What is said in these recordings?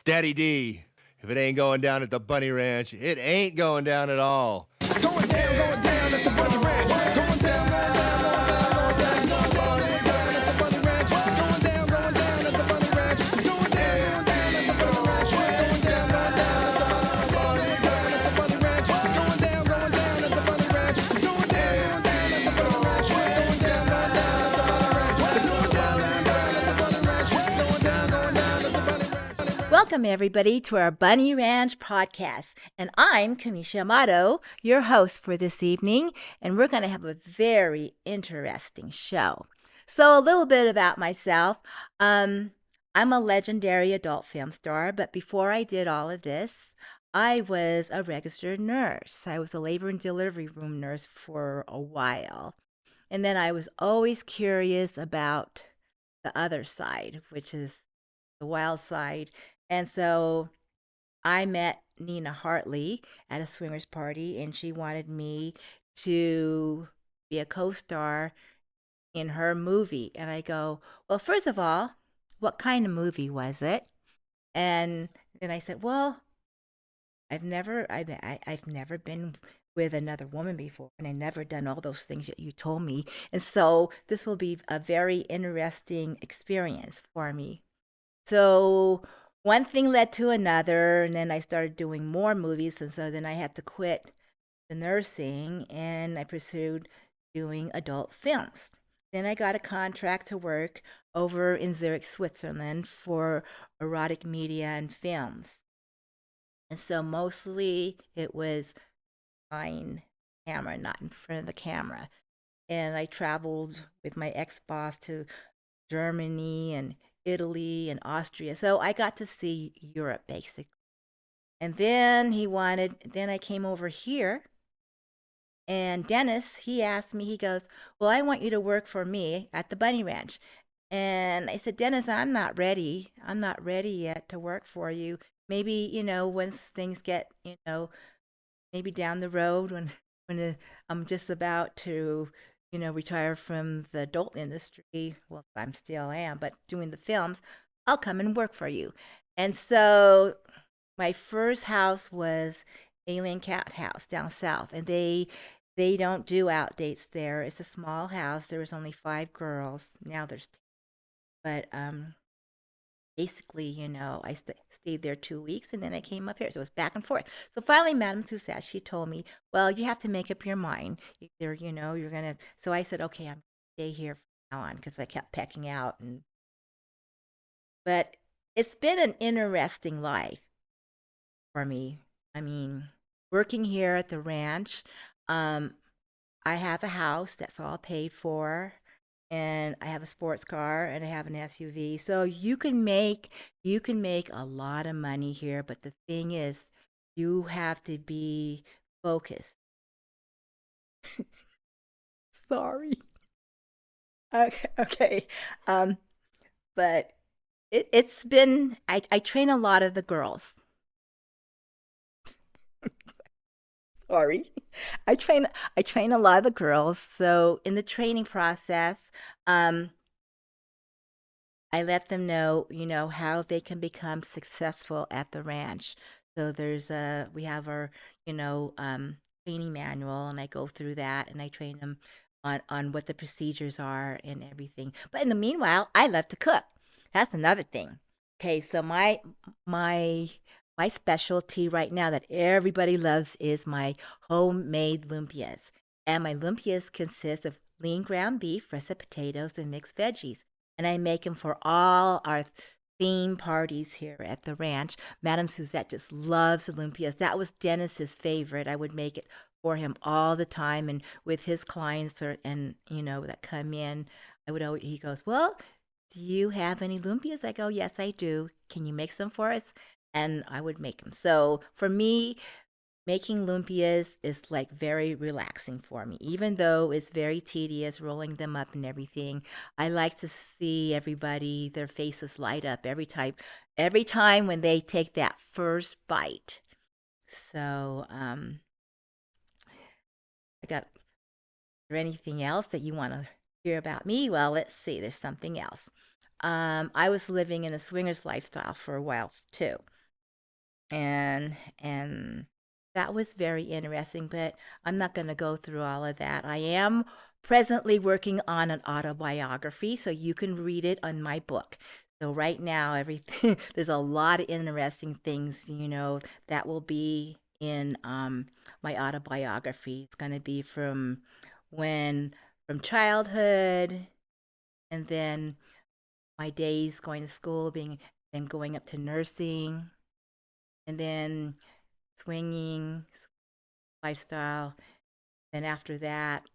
Daddy D. If it ain't going down at the Bunny Ranch, it ain't going down at all. It's going down at the Bunny Ranch. Going down, going down, going down, going down at the Bunny Ranch. It's going down at the Bunny Ranch. It's going down at the Bunny Ranch. Going down at the Bunny Ranch. It's going down at the Bunny Ranch. It's going down at the Bunny Ranch. Going down at the Bunny Ranch. It's going down at the Bunny Ranch. Going down at the Bunny Ranch. Welcome, everybody, to our Bunny Ranch podcast. And I'm Cumisha Amado, your host for this evening. And we're going to have a very interesting show. So a little bit about myself. I'm a legendary adult film star. But before I did all of this, I was a registered nurse. I was a labor and delivery room nurse for a while. And then I was always curious about the other side, which is the wild side. And so I met Nina Hartley at a swingers party, and she wanted me to be a co-star in her movie. And I go, well, first of all, what kind of movie was it? And then I said, well, I've never been with another woman before, and I never done all those things that you told me. And so this will be a very interesting experience for me. So one thing led to another, and then I started doing more movies, and so then I had to quit the nursing, and I pursued doing adult films. Then I got a contract to work over in Zurich, Switzerland for erotic media and films. And so mostly it was behind camera, not in front of the camera. And I traveled with my ex-boss to Germany and Italy and Austria. So I got to see Europe basically. And then then I came over here, and Dennis, he asked me, he goes, well, I want you to work for me at the Bunny Ranch. And I said, Dennis, I'm not ready. I'm not ready yet to work for you. Maybe, once things get, maybe down the road when I'm just about to retire from the adult industry. Well, I'm still am, but doing the films, I'll come and work for you. And so my first house was Alien Cat House down south, and they don't do outdates there. It's a small house. There was only 5 girls. Now there's 10. But basically, I stayed there 2 weeks, and then I came up here. So it was back and forth. So finally, Madame Suzette, she told me, well, you have to make up your mind. Either, you're going to. So I said, okay, I'm going to stay here from now on, because I kept pecking out. But it's been an interesting life for me. I mean, working here at the ranch, I have a house that's all paid for. And I have a sports car, and I have an SUV. So you can make a lot of money here, but the thing is, you have to be focused. Sorry. Okay. But it's been I train a lot of the girls. Sorry. I train a lot of the girls. So in the training process, I let them know, how they can become successful at the ranch. So we have our, training manual, and I go through that, and I train them on what the procedures are and everything. But in the meanwhile, I love to cook. That's another thing. Okay, so my specialty right now that everybody loves is my homemade lumpias. And my lumpias consist of lean ground beef, russet potatoes, and mixed veggies. And I make them for all our theme parties here at the ranch. Madame Suzette just loves lumpias. That was Dennis's favorite. I would make it for him all the time. And with his clients that come in, he goes, well, do you have any lumpias? I go, yes, I do. Can you make some for us? And I would make them. So for me, making lumpias is like very relaxing for me, even though it's very tedious rolling them up and everything. I like to see everybody, their faces light up every time when they take that first bite. So is there anything else that you want to hear about me? Well, let's see. There's something else. I was living in a swingers lifestyle for a while too. and that was very interesting, but I'm not going to go through all of that. I am presently working on an autobiography, so you can read it on my book. So right now, everything there's a lot of interesting things, that will be in my autobiography. It's going to be when from childhood, and then my days going to school, being then going up to nursing, and then swinging lifestyle. Then after that,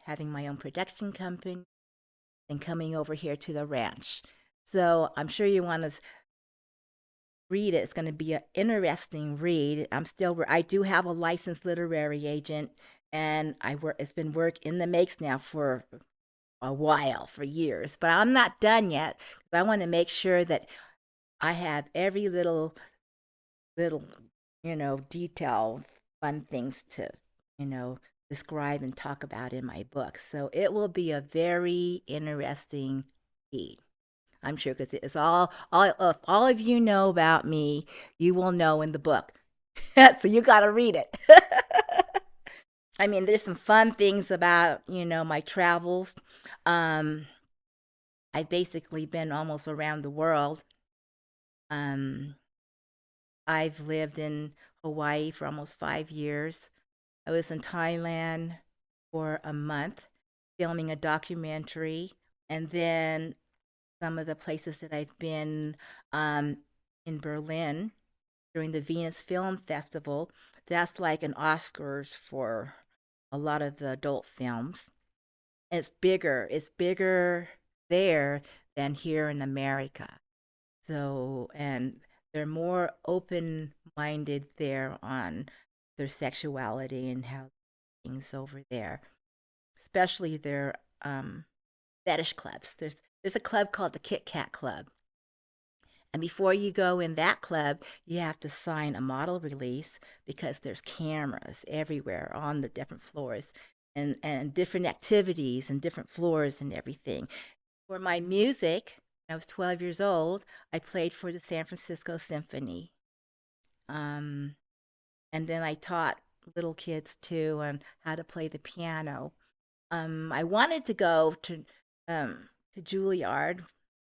having my own production company and coming over here to the ranch. So I'm sure you want to read it. It's going to be an interesting read. I do have a licensed literary agent, and it's been work in the makes now for a while, for years, but I'm not done yet. I want to make sure that I have every little, detail, fun things to, you know, describe and talk about in my book. So it will be a very interesting read. I'm sure, because it's all of you know about me, you will know in the book. So you got to read it. I mean, there's some fun things about, my travels. Um, I've basically been almost around the world. Um, I've lived in Hawaii for almost 5 years. I was in Thailand for a month filming a documentary. And then some of the places that I've been, in Berlin during the Venus Film Festival. That's like an Oscars for a lot of the adult films. It's bigger. It's bigger there than here in America. So, and they're more open minded there on their sexuality and how things over there, especially their fetish clubs. There's a club called the Kit Kat Club. And before you go in that club, you have to sign a model release, because there's cameras everywhere on the different floors, and different activities and different floors and everything. For my music, when I was 12 years old, I played for the San Francisco Symphony. Um, and then I taught little kids too on how to play the piano. I wanted to go to Juilliard.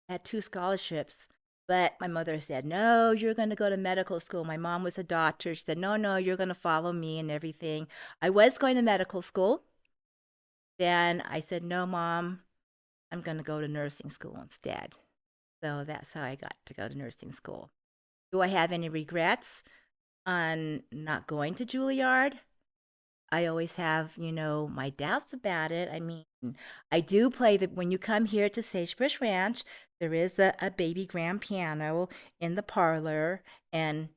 I had 2 scholarships, but my mother said, "No, you're going to go to medical school." My mom was a doctor. She said, "No, no, you're going to follow me and everything." I was going to medical school. Then I said, "No, mom, I'm going to go to nursing school instead." So that's how I got to go to nursing school. Do I have any regrets on not going to Juilliard? I always have, my doubts about it. I mean, I do play when you come here to Sagebrush Ranch, there is a baby grand piano in the parlor, and,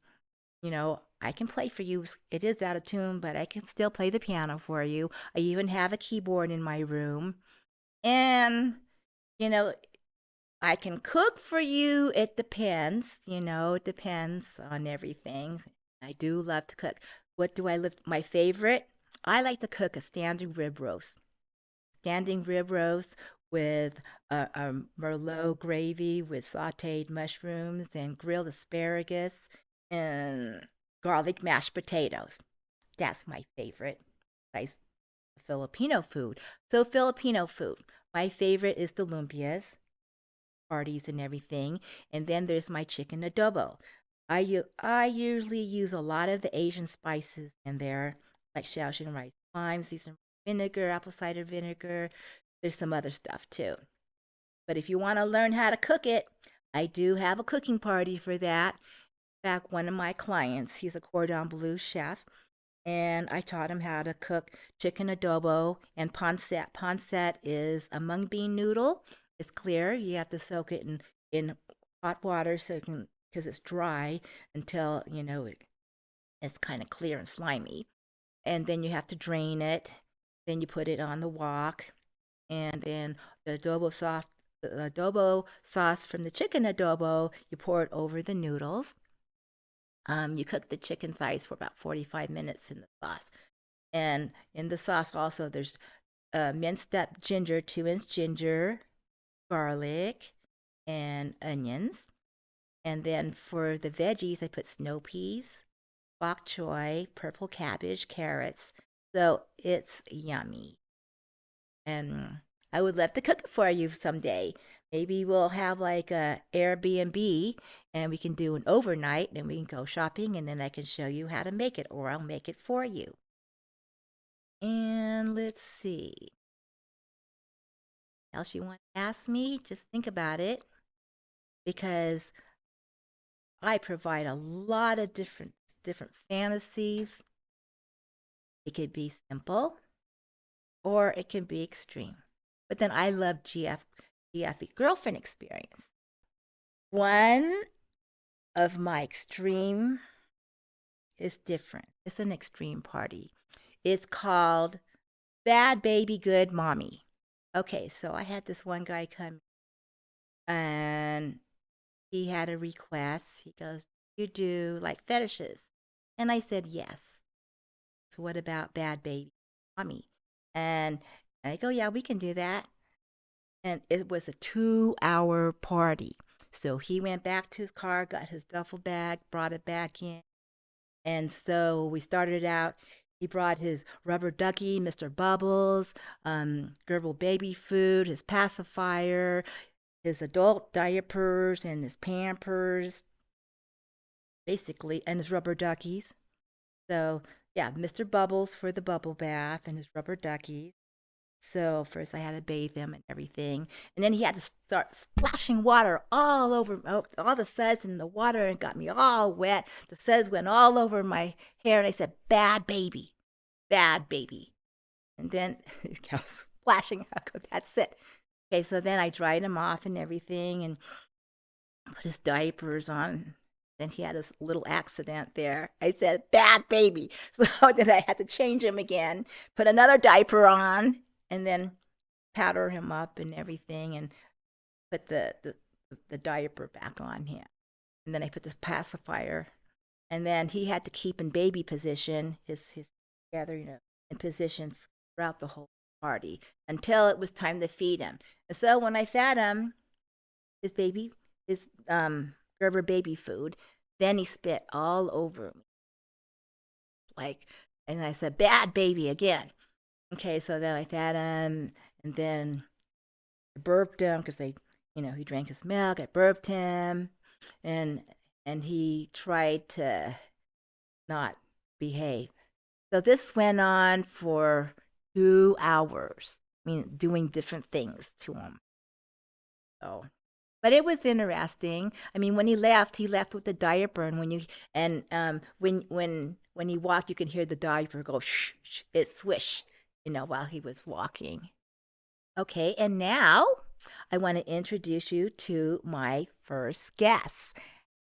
I can play for you. It is out of tune, but I can still play the piano for you. I even have a keyboard in my room. And, you know, I can cook for you. It depends, it depends on everything. I do love to cook. What do I love? My favorite? I like to cook a standing rib roast. Standing rib roast with a Merlot gravy with sauteed mushrooms and grilled asparagus and garlic mashed potatoes. That's my favorite. Nice Filipino food. So Filipino food. My favorite is the lumpias, parties and everything. And then there's my chicken adobo. I usually use a lot of the Asian spices in there, like Shaoxing rice, limes, seasoned vinegar, apple cider vinegar. There's some other stuff too. But if you want to learn how to cook it, I do have a cooking party for that. In fact, one of my clients, he's a cordon bleu chef, and I taught him how to cook chicken adobo and pancit. Pancit is a mung bean noodle. It's clear. You have to soak it in hot water so it can, because it's dry, until it's kind of clear and slimy. And then you have to drain it. Then you put it on the wok, and then the adobo sauce from the chicken adobo, you pour it over the noodles. You cook the chicken thighs for about 45 minutes in the sauce. And in the sauce also, there's minced up ginger, 2-inch ginger, garlic, and onions. And then for the veggies, I put snow peas, bok choy, purple cabbage, carrots. So it's yummy. And I would love to cook it for you someday. Maybe we'll have like a Airbnb and we can do an overnight and we can go shopping and then I can show you how to make it or I'll make it for you. And let's see. What else you want to ask me? Just think about it because I provide a lot of different fantasies. It could be simple or it can be extreme. But then I love GFE girlfriend experience. One of my extreme is different. It's an extreme party. It's called Bad Baby Good Mommy. Okay, so I had this one guy come and he had a request. He goes, "You do like fetishes?" And I said, "Yes." "So what about Bad Baby Mommy?" And I go, "Yeah, we can do that." And it was a 2-hour party. So he went back to his car, got his duffel bag, brought it back in. And so we started out. He brought his rubber ducky, Mr. Bubbles, Gerbil baby food, his pacifier, his adult diapers, and his Pampers, basically, and his rubber duckies. So, yeah, Mr. Bubbles for the bubble bath and his rubber duckies. So first I had to bathe him and everything. And then he had to start splashing water all over all the suds in the water and got me all wet. The suds went all over my hair and I said, "Bad baby, bad baby." And then he kept splashing. I go, "That's it." Okay, so then I dried him off and everything and put his diapers on. Then he had his little accident there. I said, "Bad baby." So then I had to change him again, put another diaper on, and then powder him up and everything and put the diaper back on him. And then I put this pacifier. And then he had to keep in baby position, his together, in position throughout the whole party until it was time to feed him. And so when I fed him his Gerber baby food, then he spit all over me. And I said, "Bad baby" again. Okay, so then I fed him, and then I burped him because he drank his milk. I burped him, and he tried to not behave. So this went on for 2 hours. I mean, doing different things to him. So, but it was interesting. I mean, when he left with the diaper, and when he walked, you can hear the diaper go shh, shh, it swish, while he was walking. Okay, and now I want to introduce you to my first guest,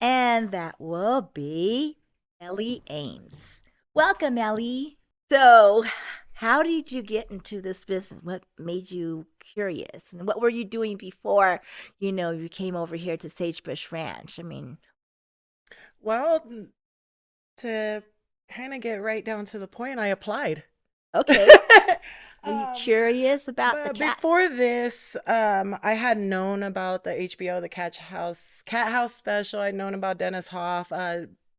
and that will be Ellie Ames. Welcome, Ellie. So, how did you get into this business? What made you curious? And what were you doing before, you came over here to Sagebrush Ranch? I mean, Well, to kind of get right down to the point, I applied. okay. Were you Um, curious about the but cat? before this, I had known about the HBO, the Cat House special. I'd known about Dennis Hoff,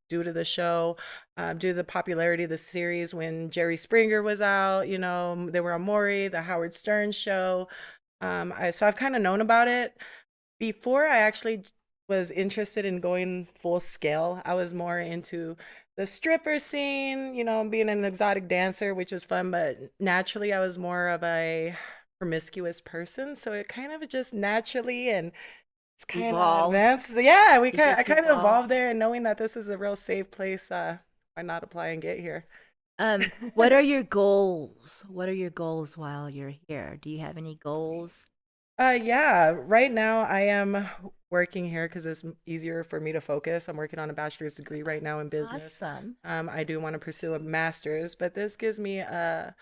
due to the show, due to the popularity of the series when Jerry Springer was out. They were on Maury, the Howard Stern show. So I've kind of known about it. Before I actually was interested in going full scale, I was more into the stripper scene, being an exotic dancer, which was fun, but naturally I was more of a promiscuous person. So it kind of just naturally and it's kind of Evolved. advanced. Yeah, I Just kind of evolved. evolved there and knowing that this is a real safe place, why not apply and get here? What are your goals? What are your goals while you're here? Do you have any goals? Yeah, right now I am working here because it's easier for me to focus. I'm working on a bachelor's degree right now in business. Awesome. I do want to pursue a master's, but this gives me a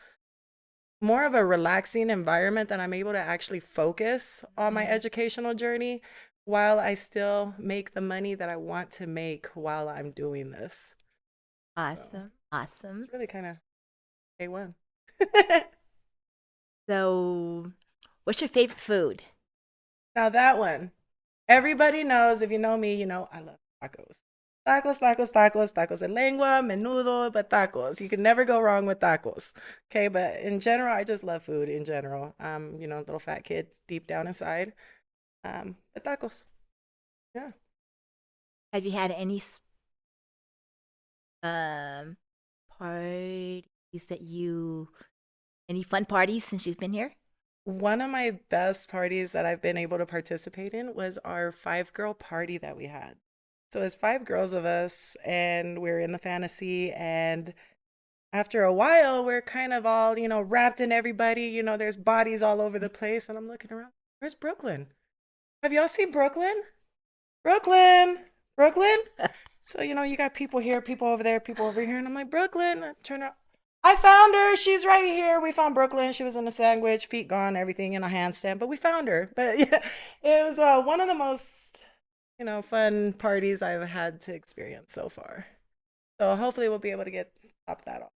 more of a relaxing environment that I'm able to actually focus on my Mhm. educational journey while I still make the money that I want to make while I'm doing this. So Awesome. Awesome. it's really kind of A1. So, what's your favorite food? Now that one. Everybody knows, if you know me, you know I love tacos. Tacos, tacos, tacos, tacos de lengua, menudo, but tacos. You can never go wrong with tacos. Okay, but in general, I just love food in general. You know, little fat kid deep down inside. But tacos. Yeah. Have you had any um parties that you any fun parties since you've been here? One of my best parties that I've been able to participate in was our 5 girl party that we had. So it's 5 girls of us, and we're in the fantasy. And after a while, we're kind of all, you know, wrapped in everybody. You know, there's bodies all over the place. And I'm looking around, where's Brooklyn? Have y'all seen Brooklyn? Brooklyn, Brooklyn. So, you know, you got people here, people over there, people over here. And I'm like, Brooklyn. I turn around. I found her. She's right here. We found Brooklyn. She was in a sandwich, feet gone, everything in a handstand, but we found her. But yeah, it was one of the most, you know, fun parties I've had to experience so far. So hopefully we'll be able to get top that off.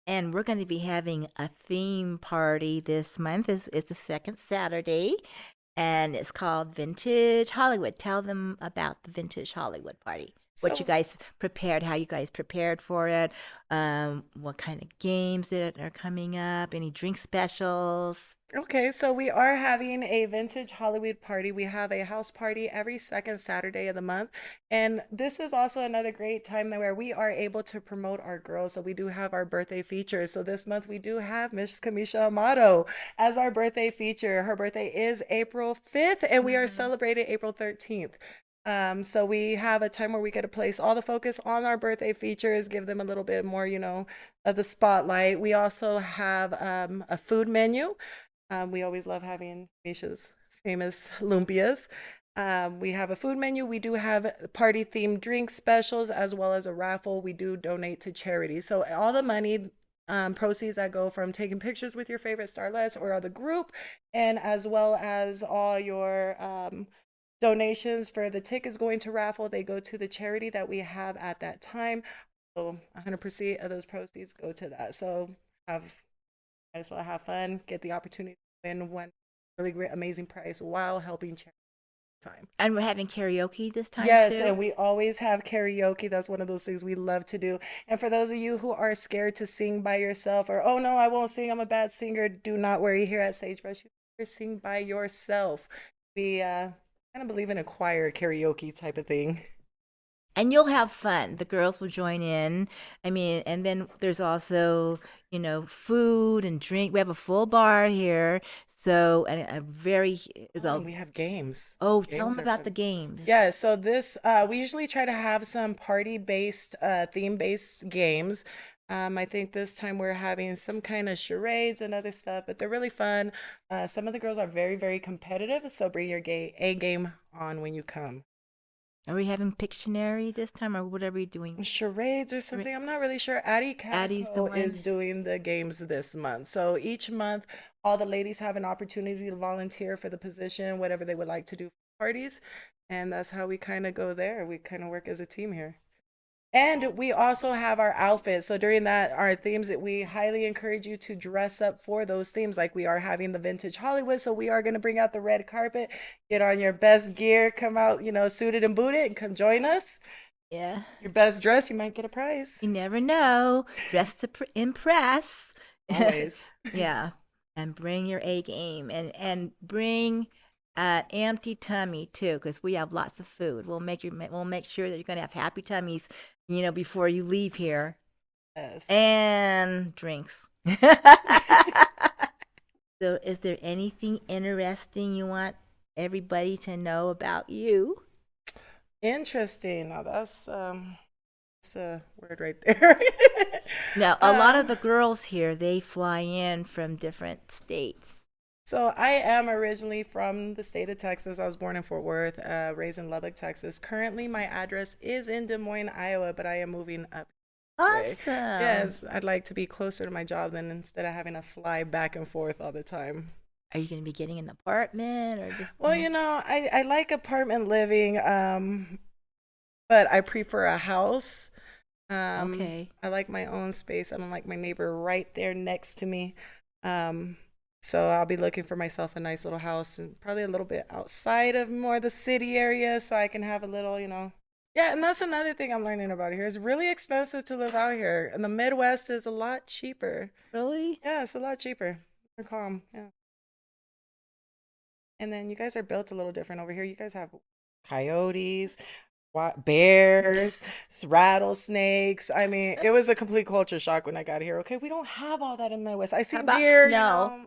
And we're going to be having a theme party this month. It's the second Saturday, and it's called Vintage Hollywood. Tell them about the Vintage Hollywood party. What you So guys prepared, how you guys prepared for it, what kind of games that are coming up, any drink specials. okay, so we are having a vintage Hollywood party. We have a house party every second Saturday of the month. And this is also another great time where we are able to promote our girls. So we do have our birthday features. So this month we do have Miss Cumisha Amado as our birthday feature. Her birthday is April 5th, and we are celebrating April 13th. So we have a time where we get to place all the focus on our birthday features, give them a little bit more, you know, of the spotlight. We also have a food menu. We always love having Misha's famous lumpias. We have a food menu. We do have party themed drink specials as well as a raffle. We do donate to charity. So all the money proceeds that go from taking pictures with your favorite starlets or the group, and as well as all your donations for the tickets going to raffle, they go to the charity that we have at that time. So 100% of those proceeds go to that. So have might as well have fun, get the opportunity to win one really great, amazing prize while helping charity time. And we're having karaoke this time Yes, too. and we always have karaoke. That's one of those things we love to do. And for those of you who are scared to sing by yourself, or oh no, I won't sing, I'm a bad singer, do not worry. Here at Sagebrush, you can sing by yourself. We kind of believe in a choir karaoke type of thing. And you'll have fun. The girls will join in. I mean, and then there's also, food and drink. We have a full bar here. So, and a very, is Oh, a, and we have games. oh, tell Games them are about the fun. games. Yeah, so this we usually try to have some party-based, theme-based games. I think this time we're having some kind of charades and other stuff, but they're really fun. Some of the girls are very, very competitive, so bring your A game on when you come. Are we having Pictionary this time or what are we doing? Charades or something. I'm not really sure. Addie Addie's the Calico is one. doing the games this month. So each month, all the ladies have an opportunity to volunteer for the position, whatever they would like to do for parties. And that's how we kind of go there. We kind of work as a team here. And we also have our outfits. So during that, our themes that we highly encourage you to dress up for those themes. Like we are having the vintage Hollywood. So we are going to bring out the red carpet, get on your best gear, come out, you know, suited and booted, and come join us. Yeah. Your best dress, you might get a prize. You never know. Dress to impress. Always. Yeah. And bring your A game and bring an empty tummy too, because we have lots of food. We'll make sure that you're gonna have happy tummies, before you leave here. Yes. And drinks. So, is there anything interesting you want everybody to know about you? Interesting. Now that's a word right there. Now, a lot of the girls here, they fly in from different states. So I am originally from the state of Texas. I was born in Fort Worth, raised in Lubbock, Texas. Currently, my address is in Des Moines, Iowa, but I am moving up this way. Awesome. Yes, I'd like to be closer to my job than instead of having to fly back and forth all the time. Are you going to be getting an apartment or just? Well, you know, I like apartment living, but I prefer a house. Okay. I like my own space. I don't like my neighbor right there next to me. So I'll be looking for myself a nice little house and probably a little bit outside of more the city area so I can have a little, Yeah, and that's another thing I'm learning about here. It's really expensive to live out here. And the Midwest is a lot cheaper. Really? Yeah, it's a lot cheaper. More calm. Yeah. And then you guys are built a little different over here. You guys have coyotes, bears, rattlesnakes. I mean, it was a complete culture shock when I got here. Okay, we don't have all that in the Midwest. I How seen about deer, snow?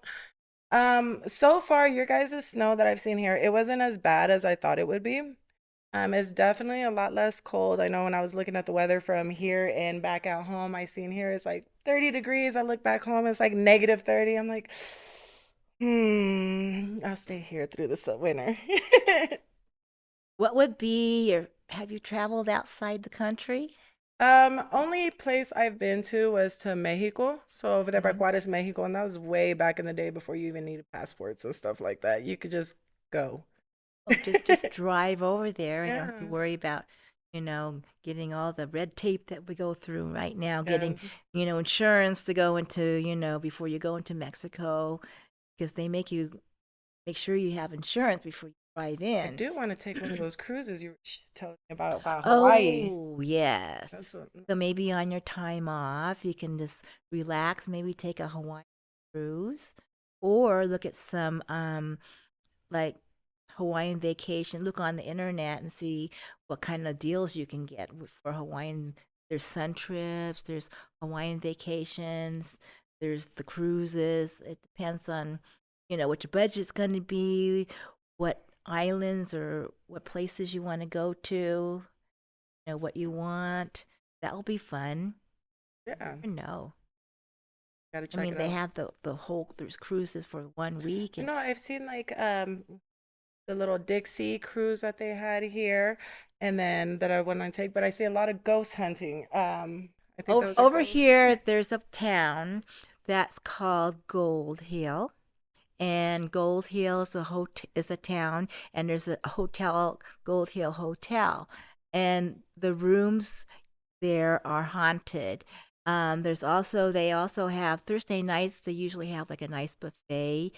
So far, your guys' snow that I've seen here, it wasn't as bad as I thought it would be. It's definitely a lot less cold. I know when I was looking at the weather from here and back out home, I seen here it's like 30 degrees. I look back home, it's like -30. I'm like, I'll stay here through the winter. What would be your, have you traveled outside the country? Only place I've been to was to Mexico. So over there by Mhm. Juarez, Mexico, and that was way back in the day before you even needed passports and stuff like that. You could just go. Oh, just drive over there and you don't have to Yeah. worry about, getting all the red tape that we go through right now, getting, Yes. insurance to go into, before you go into Mexico, because they make sure you have insurance before you drive I in. do want to take one of those cruises you were telling me about Hawaii. Oh, yes. That's what. So maybe on your time off, you can just relax, maybe take a Hawaiian cruise or look at some like Hawaiian vacation. Look on the internet and see what kind of deals you can get for Hawaiian. There's sun trips, there's Hawaiian vacations, there's the cruises. It depends on, what your budget's going to be, what islands or what places you want to go to, what you want. That will be fun. Yeah, You never know. gotta I check mean, it they out. have the whole, there's cruises for 1 week. And I've seen like the little Dixie cruise that they had here, and then that I want to take. But I see a lot of ghost hunting. I think those are over ghosts. here, there's a town that's called Gold Hill. And Gold Hill is a town, and there's a hotel, Gold Hill Hotel, and the rooms there are haunted. They also have Thursday nights. They usually have like a nice buffet,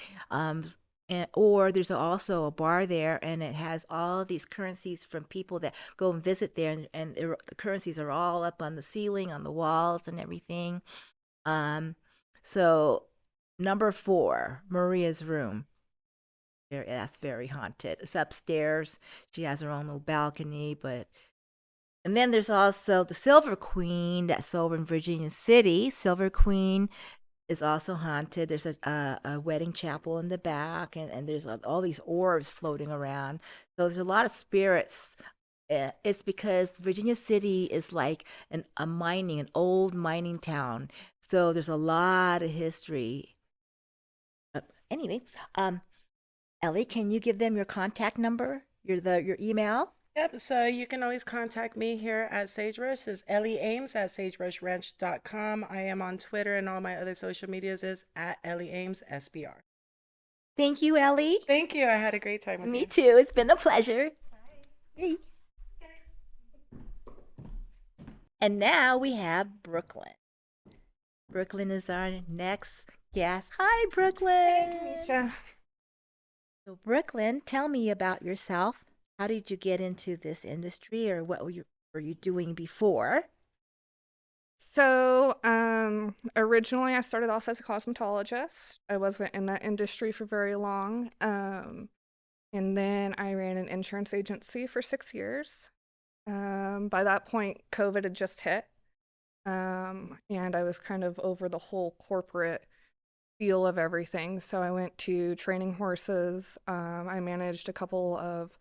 or there's also a bar there, and it has all these currencies from people that go and visit there, and the currencies are all up on the ceiling, on the walls, and everything. Um, so number 4, Maria's room. That's very haunted. It's upstairs. She has her own little balcony, and then there's also the Silver Queen that's over in Virginia City. Silver Queen is also haunted. There's a wedding chapel in the back, and there's all these orbs floating around. So there's a lot of spirits. It's because Virginia City is like an old mining town. So there's a lot of history. Anyway, Ellie, can you give them your contact number, your email? Yep. So you can always contact me here at Sagebrush. It's Ellie Ames at sagebrushranch.com. I am on Twitter, and all my other social medias is at Ellie Ames SBR. Thank you, Ellie. Thank you. I had a great time with you. Me too. It's been a pleasure. Hey. And now we have Brooklyn. Brooklyn is our next guest. Hi, Brooklyn. So, Brooklyn, tell me about yourself. How did you get into this industry, or what were you doing before? So, originally I started off as a cosmetologist. I wasn't in that industry for very long. And then I ran an insurance agency for 6 years. By that point, COVID had just hit. And I was kind of over the whole corporate feel of everything. So I went to training horses. I managed a couple of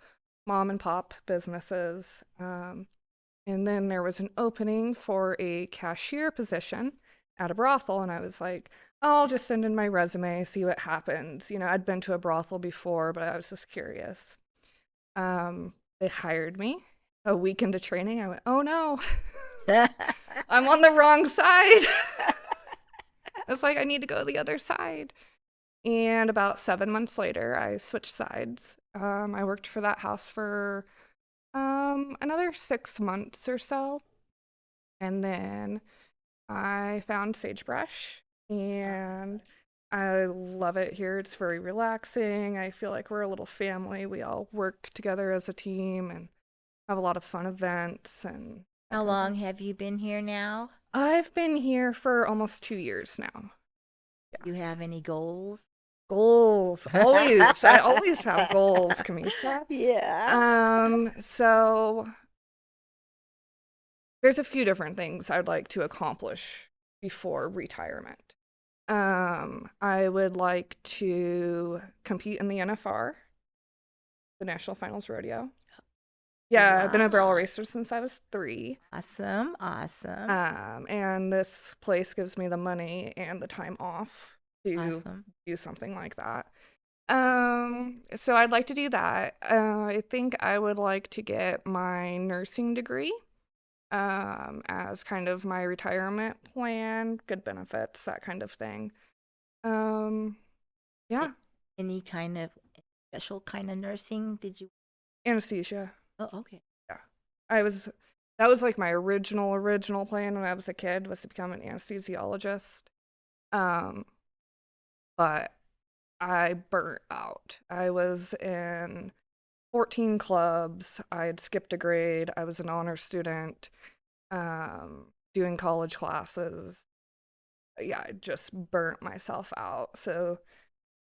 mom and pop businesses. And then there was an opening for a cashier position at a brothel. And I was like, oh, I'll just send in my resume, see what happens. I'd been to a brothel before, but I was just curious. They hired me. A week into training, I went, oh no, I'm on the wrong side. It's like, I need to go the other side. And about 7 months later, I switched sides. I worked for that house for another 6 months or so. And then I found Sagebrush, and I love it here. It's very relaxing. I feel like we're a little family. We all work together as a team and have a lot of fun events and that How kind of long thing. have you been here now? I've been here for almost 2 years now. You have any goals? Goals. Always. I always have goals, Cumisha. Yeah. So there's a few different things I'd like to accomplish before retirement. I would like to compete in the NFR, the National Finals Rodeo. Yeah, I've been a barrel Wow. racer since I was 3. Awesome. Awesome. And this place gives me the money and the time off to Awesome. do something like that. So I'd like to do that. I think I would like to get my nursing degree, as kind of my retirement plan, good benefits, that kind of thing. Yeah, Any kind of special kind of nursing did you? anesthesia. Oh, okay. That was like my original plan when I was a kid, was to become an anesthesiologist. But I burnt out. I was in 14 clubs. I had skipped a grade. I was an honor student, doing college classes. Yeah, I just burnt myself out. So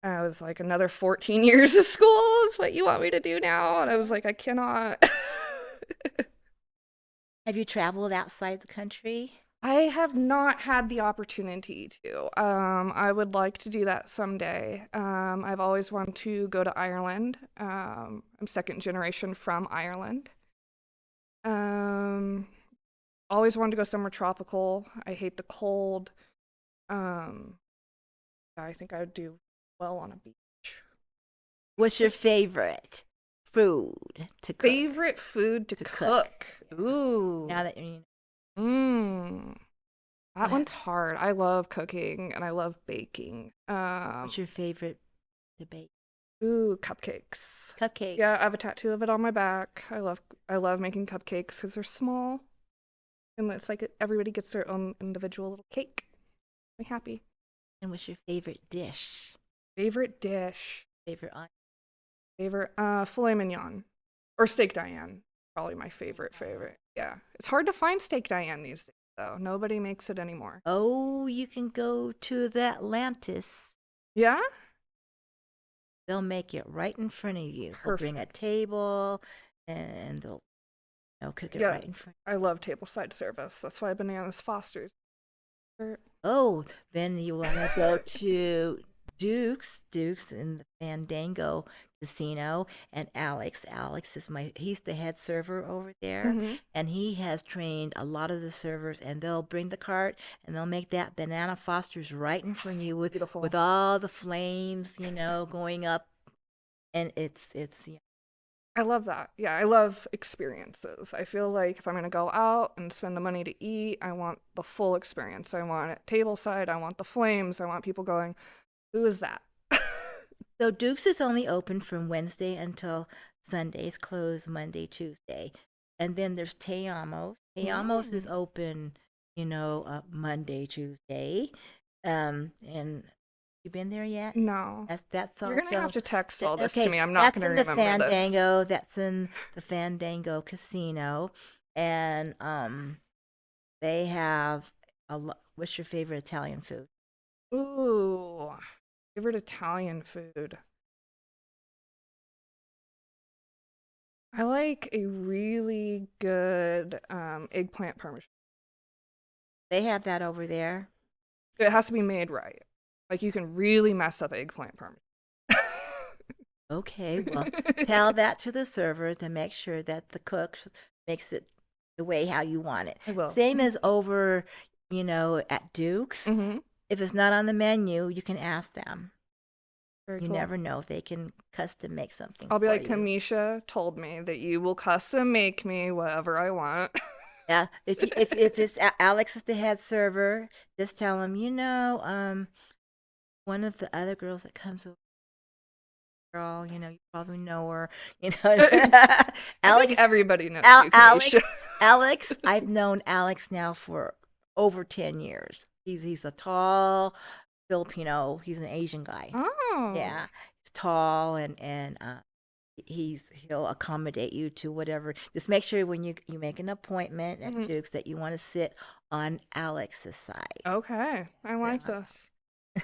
I was like, another 14 years of school is what you want me to do now? And I was like, I cannot. Have you traveled outside the country? I have not had the opportunity to. I would like to do that someday. I've always wanted to go to Ireland. I'm second generation from Ireland. Always wanted to go somewhere tropical. I hate the cold. I think I would do well on a beach. What's your favorite food to cook? Favorite food to cook? Ooh. Now that you That What? one's hard. I love cooking and I love baking. what's your favorite to bake? Cupcakes. Cupcake. Yeah, I have a tattoo of it on my back. I love making cupcakes because they're small, and it's like everybody gets their own individual little cake. I'm happy. And what's your favorite dish? Favorite dish. Favorite on? Favorite filet mignon or steak Diane. Probably my favorite. Yeah, it's hard to find steak Diane these days though. Nobody makes it anymore. Oh, you can go to the Atlantis. Yeah. They'll make it right in front of you. They'll bring a table and they'll cook it Yeah. right in front. I love tableside service. That's why Bananas Foster's. Oh, then you want to go to Duke's in the Fandango Casino, and Alex is he's the head server over there, Mhm. and he has trained a lot of the servers, and they'll bring the cart and they'll make that Banana Foster's right in front of you Beautiful. with all the flames, going up, and it's I love that. Yeah, I love experiences. I feel like if I'm going to go out and spend the money to eat, I want the full experience. I want it tableside. I want the flames. I want people going, who is that? So Duke's is only open from Wednesday until Sundays, closed Monday, Tuesday. And then there's Te Amos. Te Amos is open, Monday, Tuesday. And you been there yet? No. That's also. You're going to have to text all this Okay, to me. I'm not going to that's in the remember this. Fandango. That's in the Fandango Casino. And they have what's your favorite Italian food? Ooh, favorite Italian food. I like a really good eggplant parmesan. They have that over there. It has to be made right. Like, you can really mess up eggplant parmesan. Okay, well, tell that to the server to make sure that the cook makes it the way how you want it. I will. Same as over, at Duke's. Mm-hmm. If it's not on the menu, you can ask them. Very You cool. never know if they can custom make something. I'll be for like, you. Cumisha told me that you will custom make me whatever I want. Yeah, if it's Alex is the head server, just tell him, one of the other girls that comes over. Girl, you probably know her. I Alex, think everybody knows you, Cumisha. Alex, I've known Alex now for over 10 years. He's a tall, Filipino. He's an Asian guy. Oh. Yeah, he's tall and he'll accommodate you to whatever. Just make sure when you make an appointment at Mhm. Duke's that you want to sit on Alex's side. Okay. I like Yeah. this.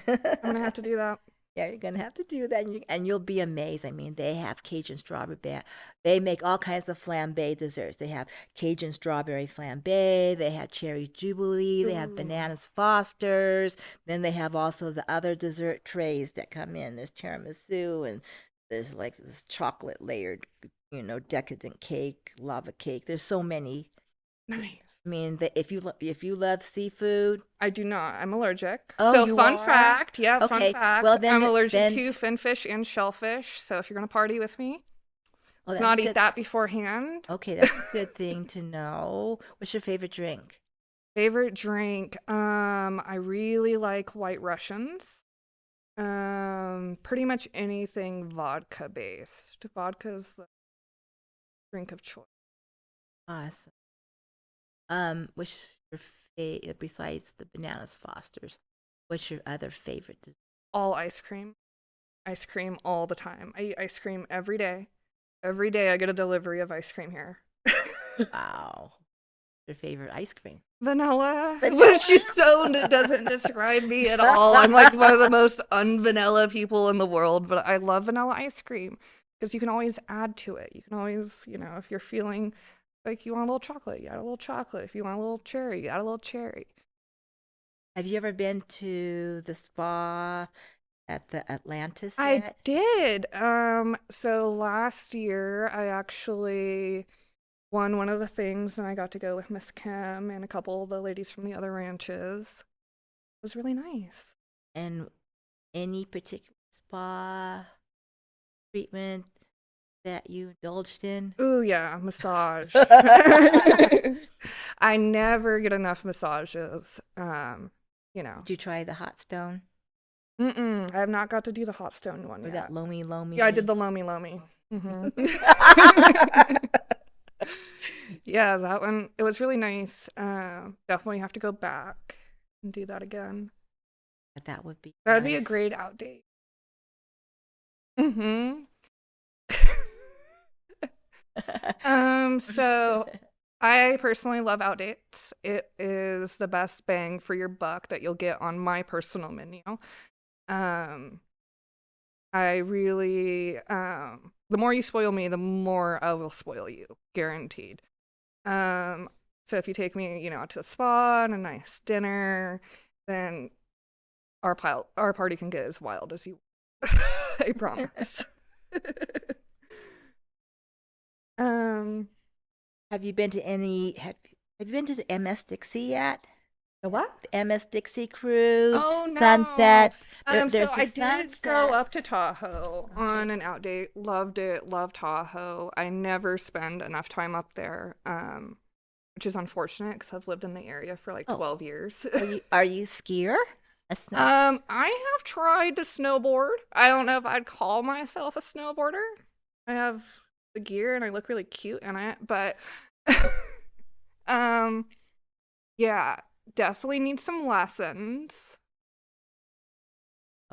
I'm gonna have to do that. Yeah, you're gonna have to do that, and you'll be amazed. I mean, they have Cajun strawberry. They make all kinds of flambe desserts. They have Cajun strawberry flambe. They have cherry jubilee. They have Ooh. bananas Fosters. Then they have also the other dessert trays that come in. There's tiramisu, and there's like this chocolate layered, decadent cake, lava cake. There's so many. Nice. I mean, if you love seafood, I do not. I'm allergic. Oh, so you fun are? fact. Yeah, Okay, fun fact. well, then I'm the- allergic then- to finfish and shellfish. So if you're gonna party with me, well, let's that's not eat good. that beforehand. Okay, that's a good thing to know. What's your favorite drink? Favorite drink? I really like White Russians. Pretty much anything vodka based. Vodka's the drink of choice. Awesome. Which is your besides the bananas Fosters? What's your other favorite dessert? All ice cream. Ice cream all the time. I eat ice cream every day. Every day I get a delivery of ice cream here. Wow. Your favorite ice cream? Vanilla, which is so doesn't describe me at all. I'm like one of the most unvanilla people in the world, but I love vanilla ice cream because you can always add to it. You can always, if you're feeling like you want a little chocolate, you add a little chocolate. If you want a little cherry, you add a little cherry. Have you ever been to the spa at the Atlantis I yet? did. So last year I actually won one of the things, and I got to go with Miss Kim and a couple of the ladies from the other ranches. It was really nice. And any particular spa treatment that you indulged in? Ooh, yeah, massage. I never get enough massages. Did you try the hot stone I have not got to do the hot stone one or yet. that lomi lomi? Yeah, I did the lomi lomi. Yeah, that one. It was really nice. Definitely have to go back and do that again. That would be That'd be a nice. great out date. So I personally love out dates. It is the best bang for your buck that you'll get on my personal menu. I really, the more you spoil me, the more I will spoil you, guaranteed. So if you take me, out to the spa and a nice dinner, then our party can get as wild as you. I promise. Have you been to have you been to the MS Dixie yet? The what? The MS Dixie cruise, Oh, no. Sunset. So There's the I did sunset. go up to Tahoe on an out date. Loved it. Loved Tahoe. I never spend enough time up there, which is unfortunate because I've lived in the area for like 12 years. Are you skier? A snow- I have tried to snowboard. I don't know if I'd call myself a snowboarder. I have the gear and I look really cute in it, but yeah, definitely need some lessons.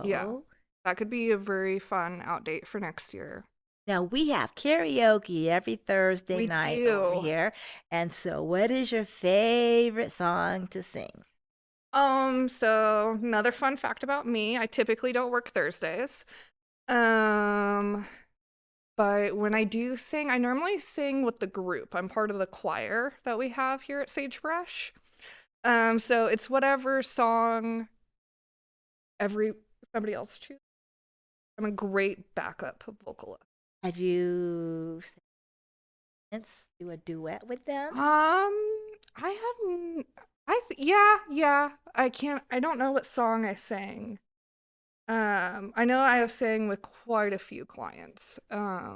Yeah. Oh. That could be a very fun out date for next year. Now we have karaoke every Thursday We night do. over here. And so what is your favorite song to sing? So another fun fact about me, I typically don't work Thursdays. But when I do sing, I normally sing with the group. I'm part of the choir that we have here at Sagebrush. So it's whatever song somebody else chooses. I'm a great backup vocalist. Have you do a duet with them? Yeah. I don't know what song I sang. I know I have sang with quite a few clients. Yeah.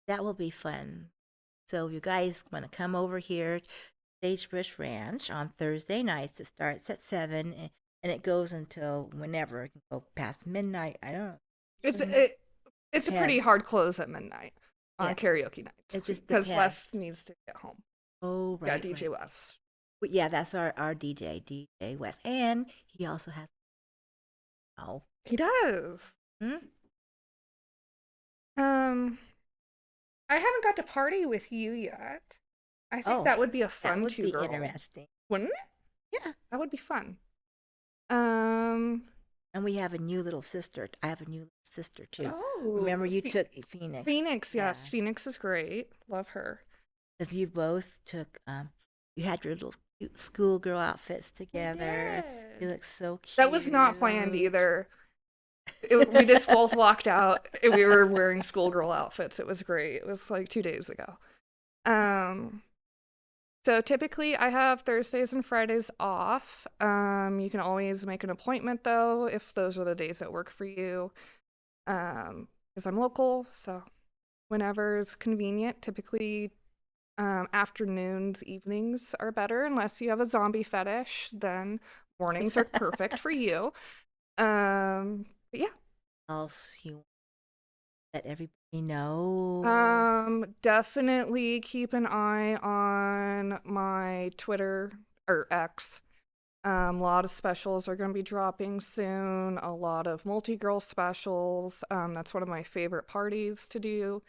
That will be fun. So you guys want to come over here to Sagebrush Ranch on Thursday nights. It starts at 7 and it goes until whenever. It can go past midnight. I don't know. It's a pretty Depends. hard close at midnight on Yeah. karaoke nights. It just because Wes depends. needs to get home. Oh, Yeah, right. DJ right. Wes. But yeah, that's our DJ West, and he also has. Oh, He does. hmm? I haven't got to party with you yet. I think Oh, that would be a that fun would be two-girl. interesting. Wouldn't it? Yeah, That would be fun. and we have a new little sister. I have a new sister too. Oh, Remember, you took Phoenix. Phoenix, yes. Yeah. Phoenix is great. Love her. Because you both took, you had your little cute schoolgirl outfits together. You did. look so cute. That was not planned either. We just both walked out. And we were wearing schoolgirl outfits. It was great. It was like 2 days ago. So typically I have Thursdays and Fridays off. You can always make an appointment though if those are the days that work for you. Because I'm local, so whenever's convenient. Typically afternoons, evenings are better unless you have a zombie fetish. Then mornings are perfect for you. But yeah. Else you let everybody know. Definitely keep an eye on my Twitter or X. A lot of specials are going to be dropping soon. A lot of multi-girl specials. That's one of my favorite parties to do.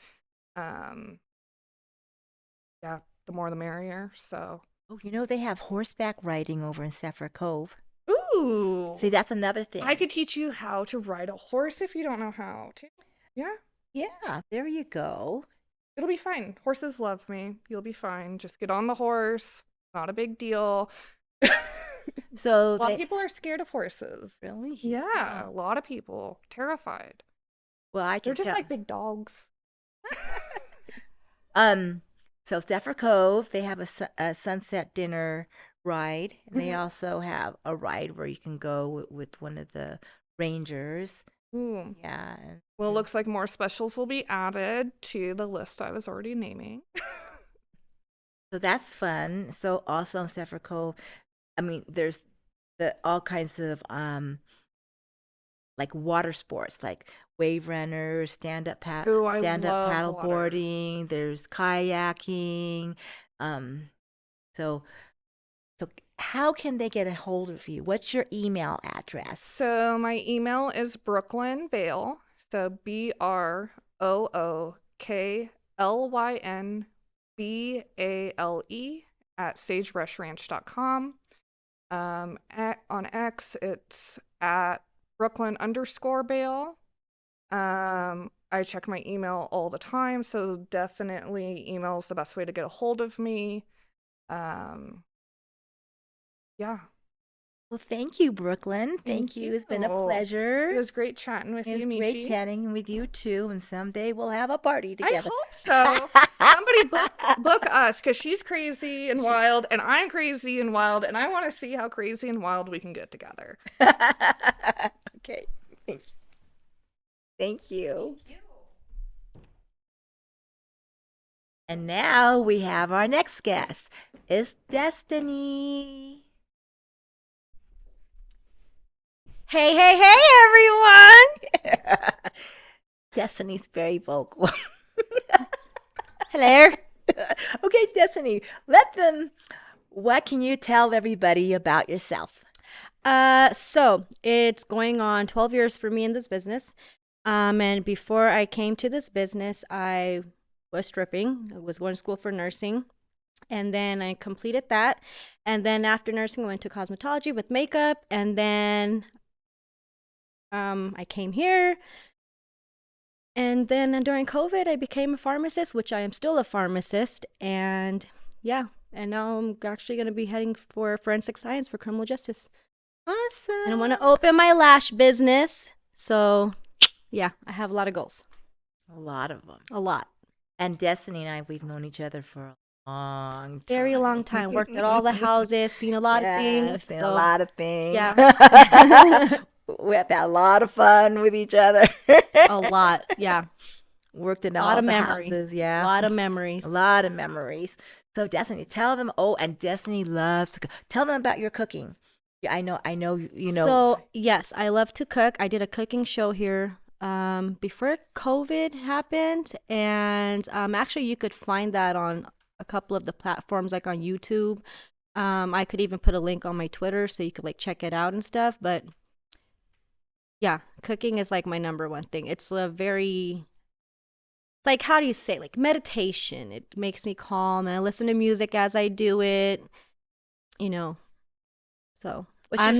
Yeah, the more the merrier. So. Oh, you know they have horseback riding over in Sapphire Cove. Ooh. See, that's another thing. I could teach you how to ride a horse if you don't know how to. Yeah. Yeah, there you go. It'll be fine. Horses love me. You'll be fine. Just get on the horse. Not a big deal. So A lot of people are scared of horses. really? Yeah, a lot of people. Terrified. Well, I They're can just tell. like big dogs. So Sapphire Cove, they have a sunset dinner ride. And they Mhm. also have a ride where you can go with one of the rangers. Ooh. Yeah. Well, it looks like more specials will be added to the list I was already naming. So that's fun. So also in Sapphire Cove, I mean, there's all kinds of like water sports, like wave runners, Ooh, I stand up love paddle water. boarding. There's kayaking. So how can they get a hold of you? What's your email address? So my email is Brooklyn Bale. So BrookLynBale at sagebrushranch.com. On X, it's at Brooklyn_Bale. I check my email all the time, so definitely email is the best way to get a hold of me. Yeah. Well, thank you, Brooklyn. Thank you. It's been a you. pleasure. It was great chatting with It you, was great Mishi. chatting with you too, and someday we'll have a party I together. hope so. Somebody book us because she's crazy and wild, and I'm crazy and wild, and I want to see how crazy and wild we can get together. Okay. Thank you. And now we have our next guest. It's Destini. Hey, hey, hey, everyone! Destiny's very vocal. Hello. Okay, Destiny, what can you tell everybody about yourself? So it's going on 12 years for me in this business. And before I came to this business, I was stripping. I was going to school for nursing. And then I completed that. And then after nursing, I went to cosmetology with makeup. And then I came here. And then during COVID, I became a pharmacist, which I am still a pharmacist. And yeah, and now I'm actually going to be heading for forensic science for criminal justice. Awesome. And I want to open my lash business. So yeah, I have a lot of goals. A lot of them. A lot. And Destiny and I, we've known each other for a long time. Very long time. Worked at all the houses, seen a lot of things. Seen so- a lot of things. Yeah. We have had a lot of fun with each other. A lot. Yeah. Worked in A all lot of the memories. houses. Yeah. A lot of memories. A lot of memories. So Destiny, tell them. Oh, and Destiny loves to cook. Tell them about your cooking. Yeah, I know. You know. So yes, I love to cook. I did a cooking show here before COVID happened, and actually you could find that on a couple of the platforms, like on YouTube. I could even put a link on my Twitter so you could like check it out and stuff. But yeah, cooking is like my number one thing. It's a very, like, how do you say, like meditation. It makes me calm, and I listen to music as I do it, you know. So What's your I'm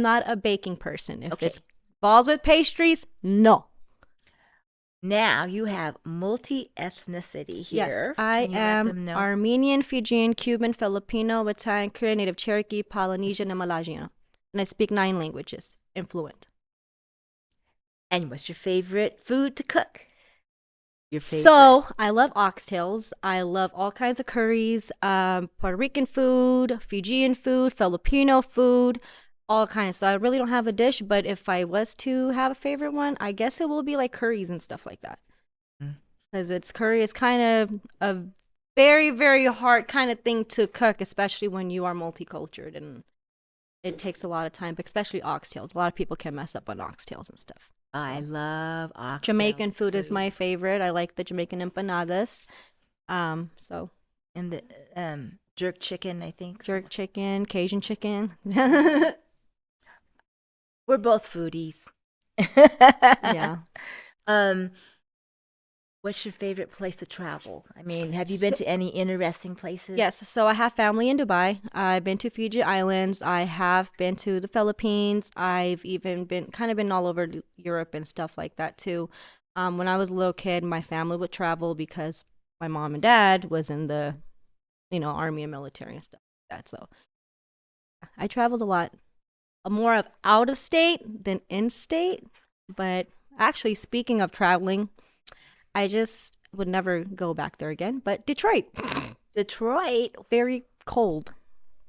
not a baking person. If Okay. it's balls with pastries, no. Now you have multi-ethnicity here. Yes, I Can you let them am know? Armenian, Fijian, Cuban, Filipino, Italian, Korean, Native Cherokee, Polynesian, and Malaysian. And I speak 9 languages and fluent. And what's your favorite food to cook? Your favorite. So I love oxtails. I love all kinds of curries, Puerto Rican food, Fijian food, Filipino food, all kinds. So I really don't have a dish, but if I was to have a favorite one, I guess it will be like curries and stuff like that. Because curry is kind of a very, very hard kind of thing to cook, especially when you are multicultural, and it takes a lot of time, but especially oxtails. A lot of people can mess up on oxtails and stuff. I love oxtail Jamaican food is soup. my favorite. I like the Jamaican empanadas. So And the jerk chicken, I think. jerk chicken, Cajun chicken. We're both foodies. Yeah. What's your favorite place to travel? I mean, have you been to any interesting places? Yes, so I have family in Dubai. I've been to Fiji Islands. I have been to the Philippines. I've even been all over Europe and stuff like that too. When I was a little kid, my family would travel because my mom and dad was in the, army and military and stuff like that. So I traveled a lot. More of out of state than in state. But actually, speaking of traveling, I just would never go back there again. But Detroit, Detroit. very cold.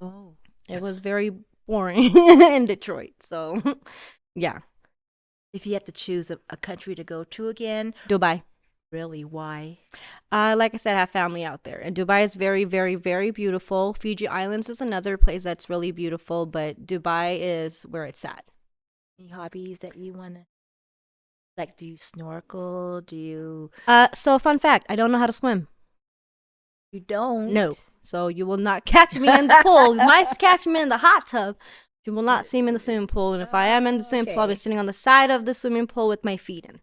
Oh. It was very boring in Detroit. So, yeah. If you have to choose a country to go to again, Dubai. really, why? Like I said, I have family out there. And Dubai is very, very, very beautiful. Fiji Islands is another place that's really beautiful. But Dubai is where it's at. Any hobbies that you want to, like, do you snorkel? Do you? So, fun fact, I don't know how to swim. You don't? No. So you will not catch me in the pool. You might catch me in the hot tub. You will not see me in the swimming pool. And if I am in the swimming pool, I'll be Okay. sitting on the side of the swimming pool with my feet in.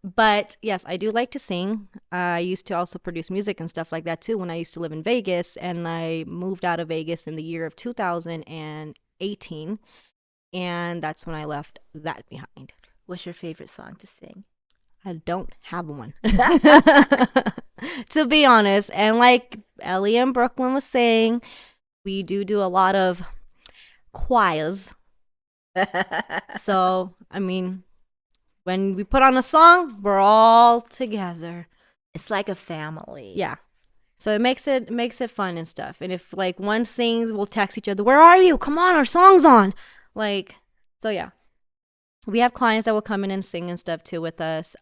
But yes, I do like to sing. I used to also produce music and stuff like that too when I used to live in Vegas. And I moved out of Vegas in the year of 2018. And that's when I left that behind. What's your favorite song to sing? I don't have one. To be honest. And like Ellie in Brooklyn was saying, we do a lot of choirs. So, I mean, when we put on a song, we're all together. It's like a family. Yeah. So it makes it fun and stuff. And if like one sings, we'll text each other, "Where are you? Come on, our song's on." Like, so yeah. We have clients that will come in and sing and stuff too with us.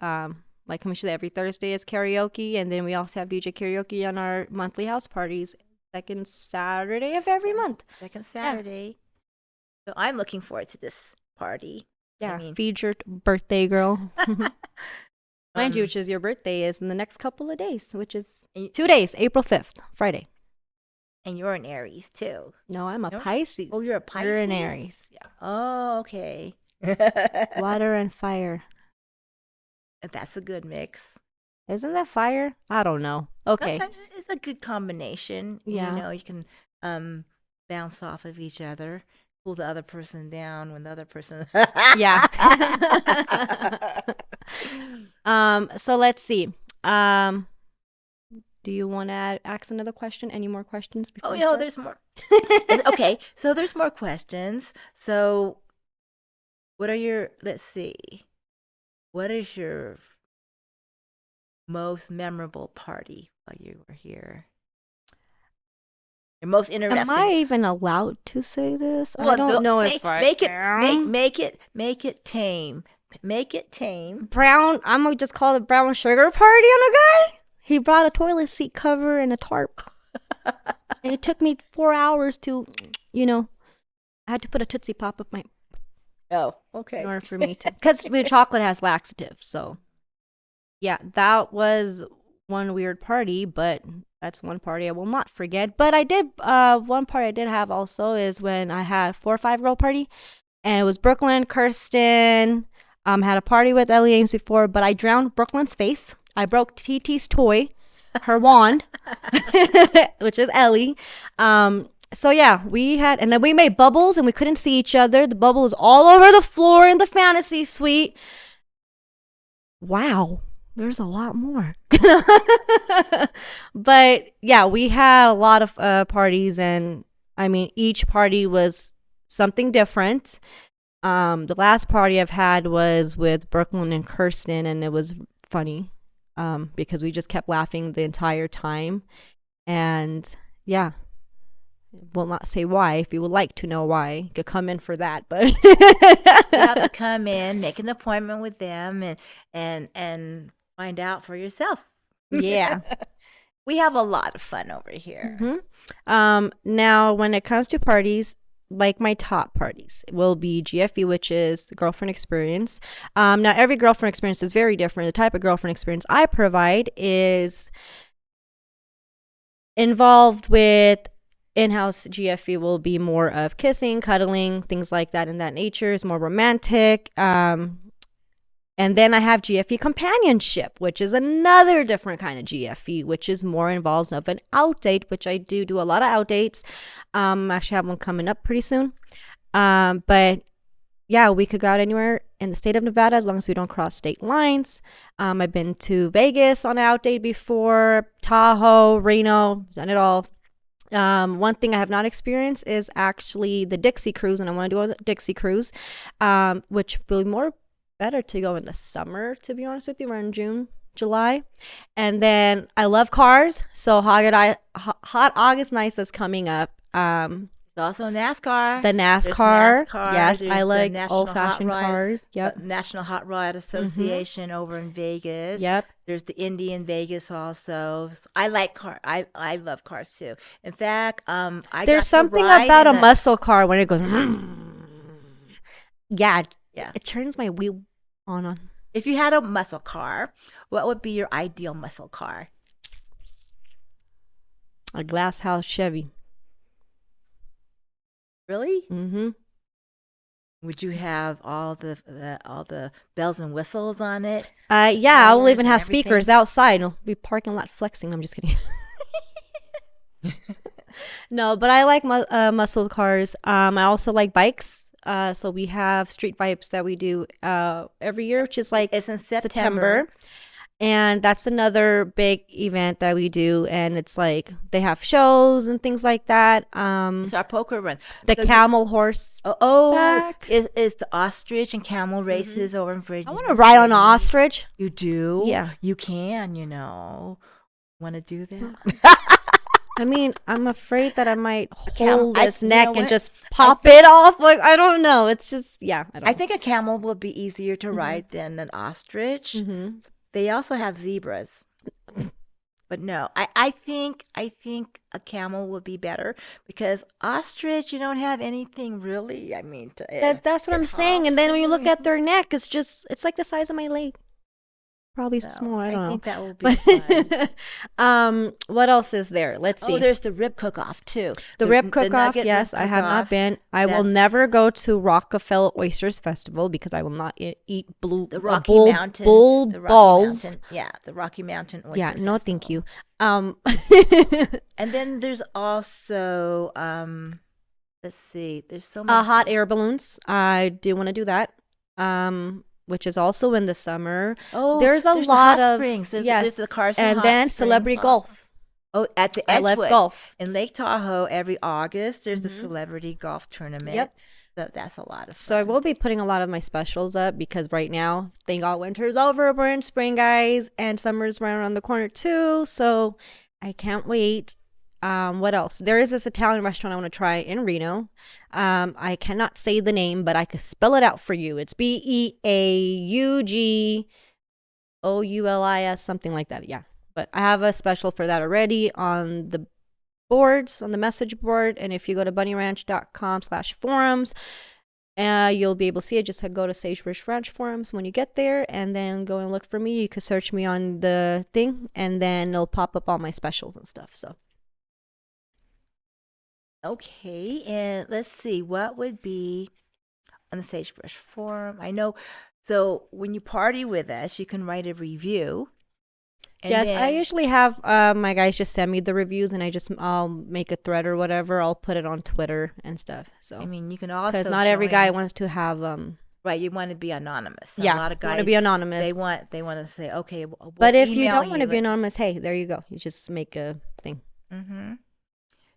Like Cumisha, every Thursday is karaoke, and then we also have DJ karaoke on our monthly house parties, second Saturday of every month. Second Saturday. So I'm looking forward to this party. Yeah, I mean, featured birthday girl. Mind you, Um, which is your birthday is in the next couple of days, which is And- 2 days, April 5th, Friday. and you're an Aries too. No, I'm a No? Pisces. Oh, you're a Pisces. You're an Aries. Yeah. Oh, okay. Water and fire. That's a good mix. Isn't that fire? I don't know. Okay. It's a good combination. Yeah. You can bounce off of each other, pull the other person down when the other person. Yeah. So let's see. Do you want to ask another question? Any more questions before Oh, we no, start? there's more. Okay, so there's more questions. So, what is your most memorable party while you were here? Your most interesting. Am I even allowed to say this? I Well, don't know say- if I make it am. make it tame. Make it tame. Brown. I'm gonna just call it brown sugar party on a guy. He brought a toilet seat cover and a tarp, and it took me 4 hours to, I had to put a Tootsie Pop up my Oh, in okay. order for me to, because chocolate has laxatives. So, yeah, that was one weird party, but That's one party I will not forget. But I did, one party I did have also is when I had a 4 or 5 girl party. And it was Brooklyn, Kirsten, had a party with Ellie Ames before, but I drowned Brooklyn's face. I broke TT's toy, her wand, which is Ellie. So yeah, and then we made bubbles and we couldn't see each other. The bubble was all over the floor in the fantasy suite. Wow, there's a lot more. But yeah, we had a lot of parties, and I mean, each party was something different. The last party I've had was with Brooklyn and Kirsten, and it was funny because we just kept laughing the entire time. And yeah, will not say why. If you would like to know why, you could come in for that. But You have to come in, make an appointment with them, and find out for yourself. yeah. We have a lot of fun over here. Mm-hmm. Now, when it comes to parties, like my top parties will be GFE, which is girlfriend experience. Now, every girlfriend experience is very different. The type of girlfriend experience I provide is involved with in-house. GFE will be more of kissing, cuddling, things like that in that nature. Is more romantic. And then I have GFE companionship, which is another different kind of GFE, which is more involved of an out date, which I do a lot of out dates. Actually have one coming up pretty soon. But yeah, we could go out anywhere in the state of Nevada as long as we don't cross state lines. I've been to Vegas on an out date before, Tahoe, Reno, done it all. One thing I have not experienced is actually the Dixie cruise, and I want to do a Dixie cruise, which will be more better to go in the summer, to be honest with you, around June, July. And then I love cars, so Hot August Nights is coming up. There's also NASCAR. The There's NASCAR. NASCAR. Yes, There's I the like National old-fashioned Hot Rod- cars. Yep. National Hot Rod Association over in Vegas. Yep. There's the Indy in Vegas also. I like car. I love cars too. In fact, There's something about a muscle car when it goes. Yeah. Yeah. It turns my wheel on. If you had a muscle car, what would be your ideal muscle car? A glass house Chevy. Really? Mm-hmm. Would you have all the bells and whistles on it? Yeah, I will Tires even and have speakers everything? outside. I'll be parking lot flexing. I'm just kidding. No, but I like muscle cars. I also like bikes. So we have Street Vibes that we do every year, which is like It's in September. And that's another big event that we do. And it's like they have shows and things like that. It's our poker run. The So camel horse. Oh, it's the ostrich and camel races over in Virginia. I want to ride on an ostrich. You do? Yeah. You can, Want to do that? I mean, I'm afraid that I might camel- hold I- its you neck know and what? just pop it off. Like, I don't know. It's just, yeah. I don't I think a camel will be easier to ride than an ostrich. Mm-hmm. They also have zebras. But no, I think a camel would be better because ostrich, you don't have anything really. I mean, That's what I'm saying. And then when you look at their neck, it's like the size of my leg. Probably small. I don't know. think that will be fun. What else is there? Let's see. Oh, there's the rib cook-off too. The rib cook-off, nugget yes, rib I have not cook-off. been. I will That's- never go to Rockefeller Oysters Festival because I will not eat The Rocky bull Mountain. the Rocky balls. Mountain, yeah, the Rocky Mountain Oyster Yeah, no, thank Festival. you. And then there's also let's see, there's so many Hot air balloons. I do want to do that. Which is also in the summer. Oh, there's a the lot hot of springs. There's yes, the Carson and Hot then Springs celebrity also. golf. Oh, at the I Edgewood love golf. in Lake Tahoe every August. There's the celebrity golf tournament. Yep. So that's a lot of fun. So I will be putting a lot of my specials up because right now, thank God winter's over. We're in spring, guys, and summer's right around the corner too. So I can't wait. What else? There is this Italian restaurant I want to try in Reno. I cannot say the name, but I can spell it out for you. It's BeauGoulis, something like that. Yeah. But I have a special for that already on the boards, on the message board. And if you go to bunnyranch.com/forums, You'll be able to see it. Just go to Sagebrush Ranch forums when you get there, and then go and look for me. You could search me on the thing, and then it'll pop up all my specials and stuff. So Okay, and let's see what would be on the Sagebrush forum. I know. So when you party with us, you can write a review. And yes, I then- usually have my guys just send me the reviews, and I'll make a thread or whatever. I'll put it on Twitter and stuff. So I mean, you can also because not every join- guy wants to have right. You want to be anonymous. yeah, a lot of want guys to be anonymous. They want to say, okay. We'll but if you email don't want to be but- anonymous, hey, there you go. You just make a thing. Mhm.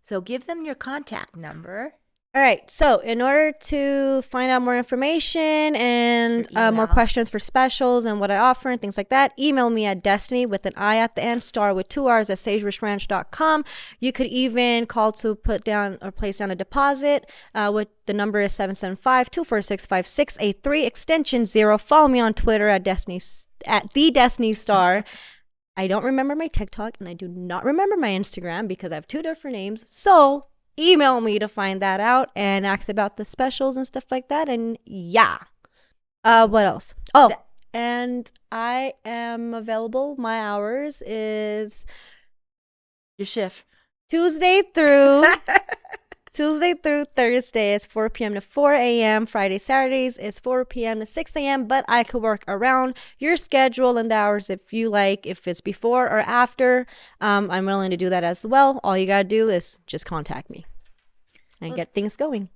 So give them your contact number. All right. So, in order to find out more information and Your more email. questions for specials and what I offer and things like that, email me at Destiny with an I at the end, Starr with 2 R's at sagebrushranch.com. You could even call to put down or place down a deposit. With the number is 775-246-5683, extension 0. Follow me on Twitter at the Destini Starr. I don't remember my TikTok and I do not remember my Instagram because I have 2 different names. So email me to find that out and ask about the specials and stuff like that. And yeah. What else? Oh, and I am available. My hours is Your shift. Tuesday through Thursday is 4 p.m. to 4 a.m. Friday, Saturdays is 4 p.m. to 6 a.m. But I could work around your schedule and the hours if you like. If it's before or after, I'm willing to do that as well. All you gotta do is just contact me and get things going.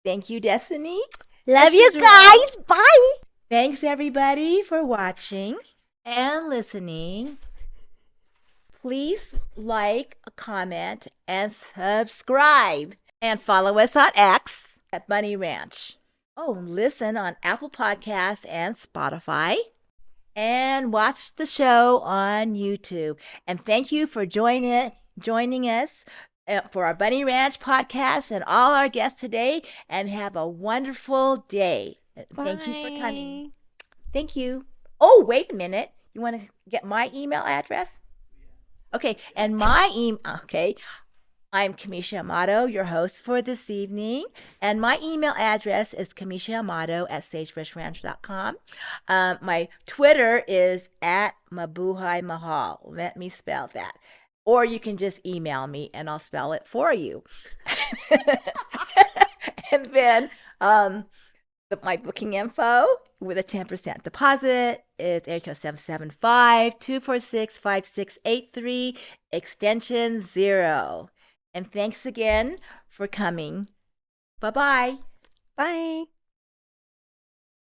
Thank you, Destiny. Love As you usual. guys. Bye. Thanks everybody for watching and listening. Please like, comment, and subscribe. And follow us on X at BunnyRanch. Oh, listen on Apple Podcasts and Spotify. And watch the show on YouTube. And thank you for joining us for our BunnyRanch podcast and all our guests today. And have a wonderful day. Thank you for coming. Thank you. Oh, wait a minute. You want to get my email address? Okay, and my email, okay. I'm Cumisha Amado, your host for this evening, and my email address is CumishaAmado@sagebrushranch.com. My Twitter is at Mabuhay Mahal. Let me spell that. Or you can just email me and I'll spell it for you. And then my booking info with a 10% deposit is area code 775-246-5683, extension 0. And thanks again for coming. Bye-bye. Bye.